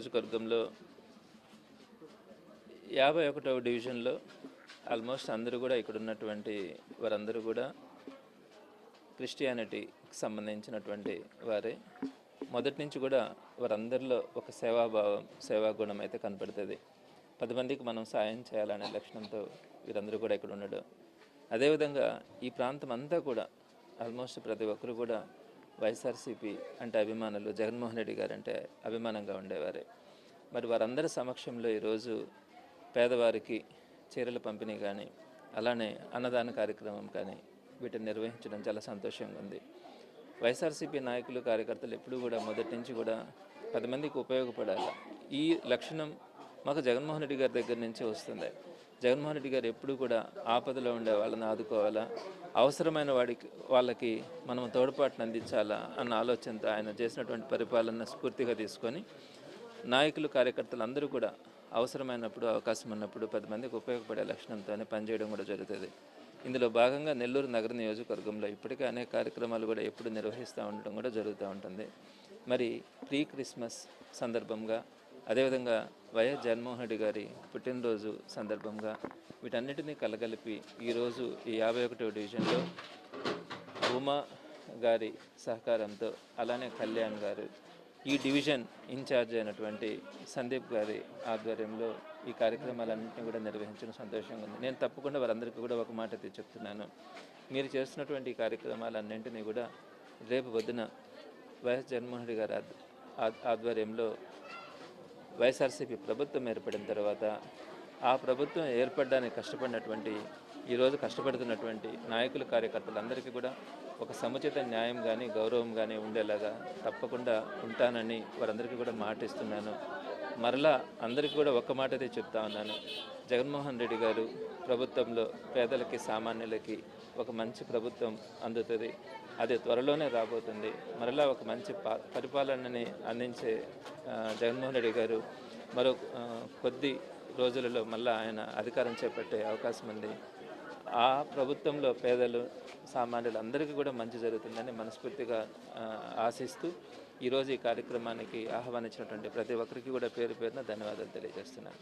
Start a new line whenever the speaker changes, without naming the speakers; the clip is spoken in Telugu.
నియోజకవర్గంలో 51వ డివిజన్లో ఆల్మోస్ట్ అందరూ కూడా ఇక్కడ ఉన్నటువంటి వారందరూ కూడా క్రిస్టియానిటీకి సంబంధించినటువంటి వారే. మొదటి నుంచి కూడా వారందరిలో ఒక సేవాభావం, సేవాగుణం అయితే కనపడుతుంది. 10 మందికి మనం సాయం చేయాలనే లక్షణంతో వీరందరూ కూడా ఇక్కడ ఉండడం. అదేవిధంగా ఈ ప్రాంతం అంతా కూడా ఆల్మోస్ట్ ప్రతి ఒక్కరు కూడా వైఎస్ఆర్సీపీ అంటే అభిమానులు, జగన్మోహన్ రెడ్డి గారు అంటే అభిమానంగా ఉండేవారే. మరి వారందరి సమక్షంలో ఈరోజు పేదవారికి చీరల పంపిణీ కానీ, అలానే అన్నదాన కార్యక్రమం కానీ వీటిని నిర్వహించడం చాలా సంతోషంగా ఉంది. వైఎస్ఆర్సీపీ నాయకులు, కార్యకర్తలు ఎప్పుడు కూడా మొదటి నుంచి కూడా 10 మందికి ఉపయోగపడాలి. ఈ లక్షణం మాకు జగన్మోహన్ రెడ్డి గారి దగ్గర నుంచి వస్తుంది. జగన్మోహన్ రెడ్డి గారు ఎప్పుడు కూడా ఆపదలో ఉండే వాళ్ళని ఆదుకోవాలా, అవసరమైన వాళ్ళకి మనం తోడ్పాటును అందించాలా అన్న ఆలోచనతో ఆయన చేసినటువంటి పరిపాలన స్ఫూర్తిగా తీసుకొని నాయకులు, కార్యకర్తలు అందరూ కూడా అవసరమైనప్పుడు, అవకాశం ఉన్నప్పుడు 10 మందికి ఉపయోగపడే లక్షణంతోనే పనిచేయడం కూడా జరుగుతుంది. ఇందులో భాగంగా నెల్లూరు నగర నియోజకవర్గంలో ఇప్పటికే అనేక కార్యక్రమాలు కూడా ఎప్పుడు నిర్వహిస్తూ ఉండడం కూడా జరుగుతూ ఉంటుంది. మరి ప్రీ క్రిస్మస్ సందర్భంగా, అదేవిధంగా వైఎస్ జగన్మోహన్ రెడ్డి గారి పుట్టినరోజు సందర్భంగా వీటన్నిటినీ కలగలిపి ఈరోజు ఈ 51వ డివిజన్లో ఉమా గారి సహకారంతో, అలానే కళ్యాణ్ గారు, ఈ డివిజన్ ఇన్ఛార్జ్ అయినటువంటి సందీప్ గారి ఆధ్వర్యంలో ఈ కార్యక్రమాలన్నింటినీ కూడా నిర్వహించడం సంతోషంగా ఉంది. నేను తప్పకుండా వారందరికీ కూడా ఒక మాట అయితే చెప్తున్నాను, మీరు చేస్తున్నటువంటి ఈ కార్యక్రమాలన్నింటినీ కూడా రేపు పొద్దున వైఎస్ జగన్మోహన్ రెడ్డి గారి ఆధ్వర్యంలో వైఎస్ఆర్సీపీ ప్రభుత్వం ఏర్పడిన తర్వాత ఆ ప్రభుత్వం ఏర్పడడానికి కష్టపడినటువంటి, ఈరోజు కష్టపడుతున్నటువంటి నాయకులు, కార్యకర్తలందరికీ కూడా ఒక సముచిత న్యాయం కానీ, గౌరవం కానీ ఉండేలాగా తప్పకుండా ఉంటానని వారందరికీ కూడా మాట ఇస్తున్నాను. మరలా అందరికీ కూడా ఒక్క మాట అయితే చెప్తా ఉన్నాను, జగన్మోహన్ రెడ్డి గారు ప్రభుత్వంలో పేదలకి, సామాన్యులకి ఒక మంచి ప్రభుత్వం అందుతుంది. అది త్వరలోనే రాబోతుంది. మరలా ఒక మంచి పరిపాలనని అందించే జగన్మోహన్ రెడ్డి గారు మరో కొద్ది రోజులలో మళ్ళీ ఆయన అధికారం చేపట్టే అవకాశం ఉంది. ఆ ప్రభుత్వంలో పేదలు, సామాన్యులు అందరికీ కూడా మంచి జరుగుతుందని మనస్ఫూర్తిగా ఆశిస్తూ ఈరోజు ఈ కార్యక్రమానికి ఆహ్వానించినటువంటి ప్రతి ఒక్కరికి కూడా పేరు పేరున ధన్యవాదాలు తెలియజేస్తున్నాను.